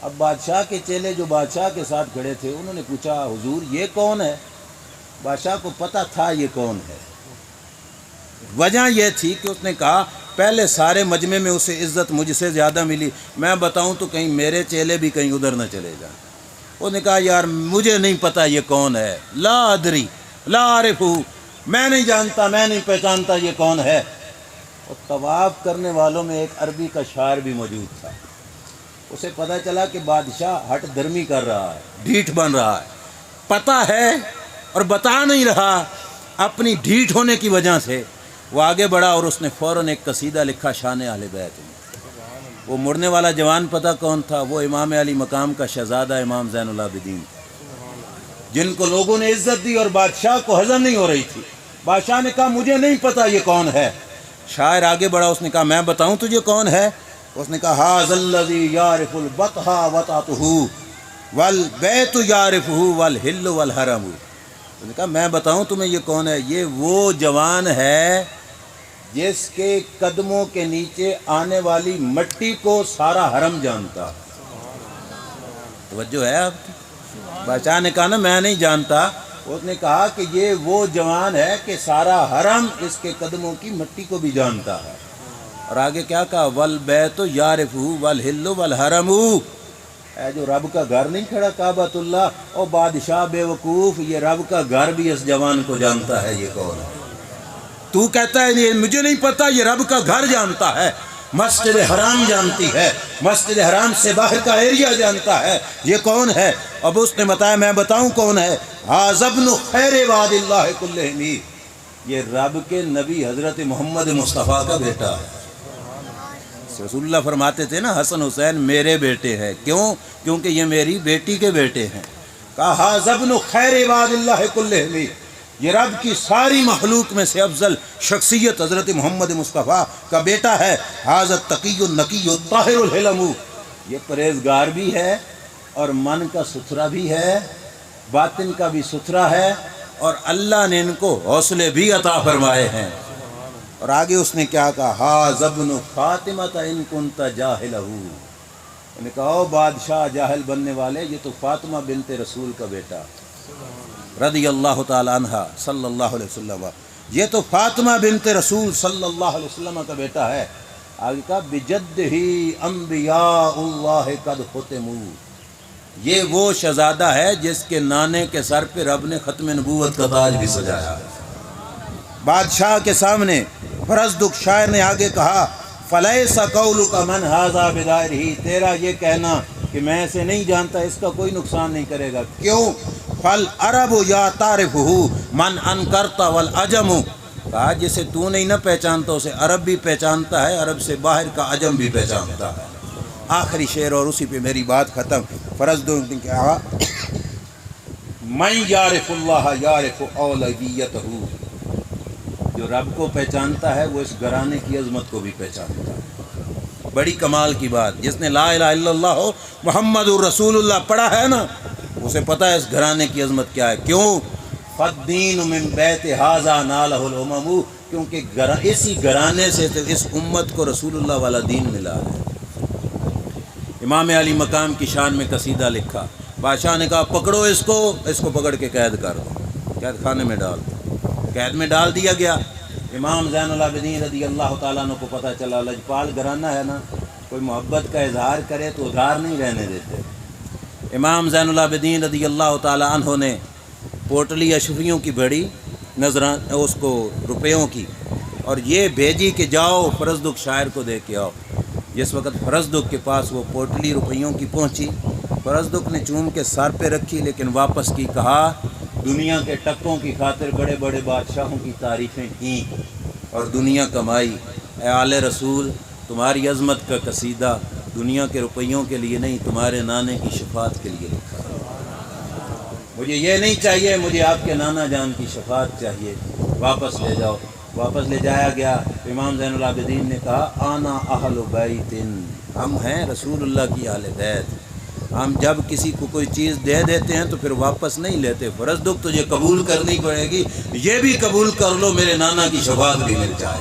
اب بادشاہ کے چیلے جو بادشاہ کے ساتھ کھڑے تھے انہوں نے پوچھا حضور یہ کون ہے؟ بادشاہ کو پتہ تھا یہ کون ہے۔ وجہ یہ تھی کہ اس نے کہا پہلے سارے مجمع میں اسے عزت مجھ سے زیادہ ملی، میں بتاؤں تو کہیں میرے چیلے بھی کہیں ادھر نہ چلے جائیں۔ اس نے کہا یار مجھے نہیں پتہ یہ کون ہے، لا ادری لا عارف، میں نہیں جانتا، میں نہیں پہچانتا یہ کون ہے۔ اور طواف کرنے والوں میں ایک عربی کا شاعر بھی موجود تھا، اسے پتہ چلا کہ بادشاہ ہٹ درمی کر رہا ہے، ڈھیٹ بن رہا ہے، پتہ ہے اور بتا نہیں رہا، اپنی ڈھیٹ ہونے کی وجہ سے وہ آگے بڑھا اور اس نے فوراً ایک قصیدہ لکھا شان اہل بیت میں۔ وہ مڑنے والا جوان پتہ کون تھا؟ وہ امام علی مقام کا شہزادہ امام زین العابدین، جن کو لوگوں نے عزت دی اور بادشاہ کو ہضم نہیں ہو رہی تھی۔ بادشاہ نے کہا مجھے نہیں پتہ یہ کون ہے۔ شاعر آگے بڑھا، اس نے کہا میں بتاؤں تجھے کون ہے؟ اس نے کہا ھذا الذی یعرف البطھا وطأتہ والبیت یعرفہ والحل والحرم۔ اس نے کہا میں بتاؤں تمہیں یہ کون ہے؟ یہ وہ جوان ہے جس کے قدموں کے نیچے آنے والی مٹی کو سارا حرم جانتا۔ توجہ ہے آپ کی؟ بادشاہ نے کہا نا میں نہیں جانتا، اس نے کہا کہ یہ وہ جوان ہے کہ سارا حرم اس کے قدموں کی مٹی کو بھی جانتا ہے۔ اور آگے کیا کہا؟ والبیت یعرفہ والحل والحرم، اے جو رب کا گھر نہیں کھڑا کعبۃ اللہ، او بادشاہ بے وقوف، یہ رب کا گھر بھی اس جوان کو جانتا ہے یہ کون ہے۔ تو کہتا ہے یہ مجھے نہیں پتا، یہ رب کا گھر جانتا ہے، مسجد حرام جانتی ہے، مسجد حرام سے باہر کا ایریا جانتا ہے، یہ کون ہے؟ اب اس نے بتایا میں بتاؤں کون ہے؟ ھذا ابن خیر عباد اللہ کلہم، یہ رب کے نبی حضرت محمد مصطفیٰ کا بیٹا ہے۔ رسول اللہ فرماتے تھے نا حسن حسین میرے بیٹے ہیں، کیوں؟ کیونکہ یہ میری بیٹی کے بیٹے ہیں۔ کہا ھذا ابن خیر عباد اللہ کلہم، یہ رب کی ساری مخلوق میں سے افضل شخصیت حضرت محمد مصطفیٰ کا بیٹا ہے۔ ھذا التقی النقی الطاہر الحلم، یہ پرہیزگار بھی ہے اور من کا ستھرا بھی ہے، باطن کا بھی ستھرا ہے، اور اللہ نے ان کو حوصلے بھی عطا فرمائے ہیں۔ اور آگے اس نے کیا کہا، ہاذ ابن فاطمہ ان کنت جاہلہ، انہوں نے کہا او بادشاہ جاہل بننے والے، یہ تو فاطمہ بنت رسول کا بیٹا رضی اللہ تعالی عنہ صلی اللہ علیہ وسلم، یہ تو فاطمہ بنت رسول صلی اللہ علیہ وسلم کا بیٹا ہے۔ آگے کہا بجدہ انبیاء اللہ قد ختموا، یہ وہ شہزادہ ہے جس کے نانے کے سر پہ رب نے ختم نبوت کا تاج بھی سجایا۔ بادشاہ کے سامنے فرزدق شاعر نے آگے کہا فلیس قولک من ھذا بدائرہ، تیرا یہ کہنا کہ میں اسے نہیں جانتا اس کا کوئی نقصان نہیں کرے گا، کیوں؟ فالعرب یا تعرفہ من انکرت والعجم، کہا جسے تو نہیں نہ پہچانتا اسے عرب بھی پہچانتا ہے، عرب سے باہر کا عجم بھی پہچانتا ہے۔ آخری شعر اور اسی پہ میری بات ختم۔ فرزدق نے کہا من یعرف اللہ یعرف اولویتہ، جو رب کو پہچانتا ہے وہ اس گھرانے کی عظمت کو بھی پہچانتا ہے۔ بڑی کمال کی بات، جس نے لا الہ الا اللہ محمد الرسول اللہ پڑھا ہے نا، اسے پتہ ہے اس گھرانے کی عظمت کیا ہے۔ کیوں؟ فالدین من بیت ھذا نالہ الامم، کیونکہ اسی گھرانے سے اس امت کو رسول اللہ والا دین ملا ہے۔ امام علی مقام کی شان میں قصیدہ لکھا، بادشاہ نے کہا پکڑو اس کو پکڑ کے قید کر دو، قید خانے میں ڈال دو۔ قید میں ڈال دیا گیا۔ امام زین العابدین رضی اللہ تعالیٰ عنہ کو پتہ چلا لجپال گھرانہ ہے نا، کوئی محبت کا اظہار کرے تو ادھار نہیں رہنے دیتے۔ امام زین العابدین رضی اللہ تعالیٰ عنہ نے پوٹلی اشرفیوں کی بڑی نذران اس کو روپیوں کی، اور یہ بھیجی کہ جاؤ فرزدق شاعر کو دے کے آؤ۔ جس وقت فرزدق کے پاس وہ پوٹلی روپیوں کی پہنچی، فرزدق نے چوم کے سر پہ رکھی لیکن واپس کی، کہا دنیا کے ٹکوں کی خاطر بڑے بڑے بادشاہوں کی تعریفیں کی اور دنیا کمائی، اے آل رسول تمہاری عظمت کا قصیدہ دنیا کے روپیوں کے لیے نہیں، تمہارے نانے کی شفاعت کے لیے لکھا۔ مجھے یہ نہیں چاہیے، مجھے آپ کے نانا جان کی شفاعت چاہیے، واپس لے جاؤ۔ واپس لے جایا گیا۔ امام زین العابدین نے کہا آنا اہل بیت، ہم ہیں رسول اللہ کی اہل بیت، ہم جب کسی کو کوئی چیز دے دیتے ہیں تو پھر واپس نہیں لیتے۔ فرزدق تجھے قبول کرنی پڑے گی، یہ بھی قبول کر لو میرے نانا کی شفاعت بھی مل جائے۔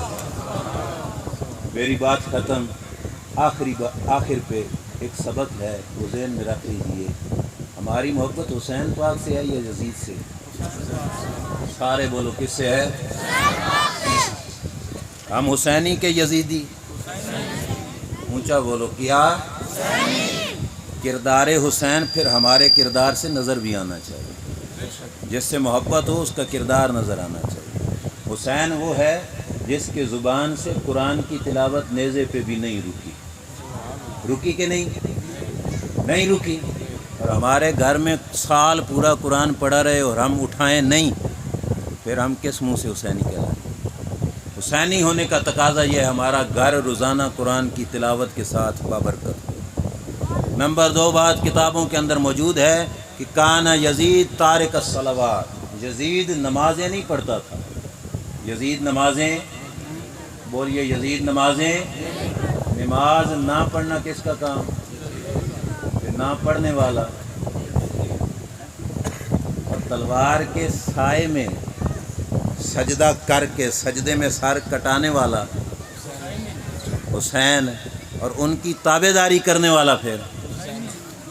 میری بات ختم۔ آخر پہ ایک سبق ہے، وہ ذہن میں رکھ لیجیے، ہماری محبت حسین پاک سے ہے یا یزید سے؟ سارے بولو کس سے ہے؟ ہم حسینی کے یزیدی؟ اونچا بولو کیا؟ کردار حسین پھر ہمارے کردار سے نظر بھی آنا چاہیے، جس سے محبت ہو اس کا کردار نظر آنا چاہیے۔ حسین وہ ہے جس کے زبان سے قرآن کی تلاوت نیزے پہ بھی نہیں رکی کہ نہیں رکی، اور ہمارے گھر میں سال پورا قرآن پڑھا رہے اور ہم اٹھائیں نہیں، پھر ہم کس منہ سے حسینی کہلائیں؟ حسینی ہونے کا تقاضا یہ ہے ہمارا گھر روزانہ قرآن کی تلاوت کے ساتھ بابرکت ہو۔ نمبر 2 بات کتابوں کے اندر موجود ہے کہ کانا یزید تارک الصلوات، یزید نمازیں نہیں پڑھتا تھا۔ یزید نمازیں، بولیے یزید نمازیں، نماز نہ پڑھنا کس کا کام؟ نہ پڑھنے والا، اور تلوار کے سائے میں سجدہ کر کے سجدے میں سر کٹانے والا حسین، اور ان کی تابعداری کرنے والا پھر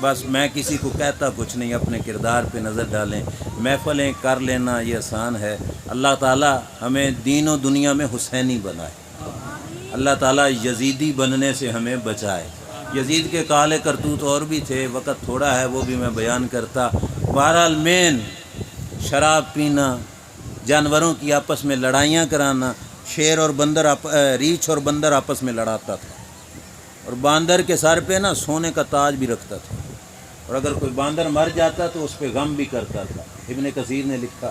بس میں کسی کو کہتا کچھ نہیں، اپنے کردار پہ نظر ڈالیں، محفلیں کر لینا یہ آسان ہے۔ اللہ تعالیٰ ہمیں دین و دنیا میں حسینی بنائے، اللہ تعالیٰ یزیدی بننے سے ہمیں بچائے۔ یزید کے کالے کرتوت اور بھی تھے، وقت تھوڑا ہے وہ بھی میں بیان کرتا۔ بہرحال مین شراب پینا، جانوروں کی آپس میں لڑائیاں کرانا، شیر اور بندر ریچھ اور بندر آپس میں لڑاتا تھا، اور باندر کے سر پہ نا سونے کا تاج بھی رکھتا تھا، اور اگر کوئی باندر مر جاتا تو اس پہ غم بھی کرتا تھا۔ ابن کثیر نے لکھا،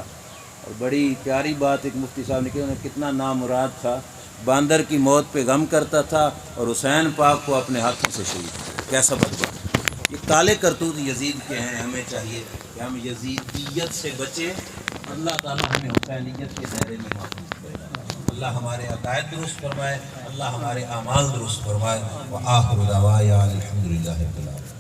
اور بڑی پیاری بات ایک مفتی صاحب نے کی، انہیں کتنا نامراد تھا، باندر کی موت پہ غم کرتا تھا اور حسین پاک کو اپنے ہاتھوں سے شہید۔ کیسا بدبخت! یہ کالے کرتوت یزید کے ہیں، ہمیں چاہیے کہ ہم یزیدیت سے بچیں، اللہ تعالیٰ ہمیں حسینیت کے دائرے میں محفوظ کرے، اللہ ہمارے عقائد درست فرمائے، اللہ ہمارے اعمال درست فرمائے۔ وآخر دعوانا الحمدللہ رب العالمین۔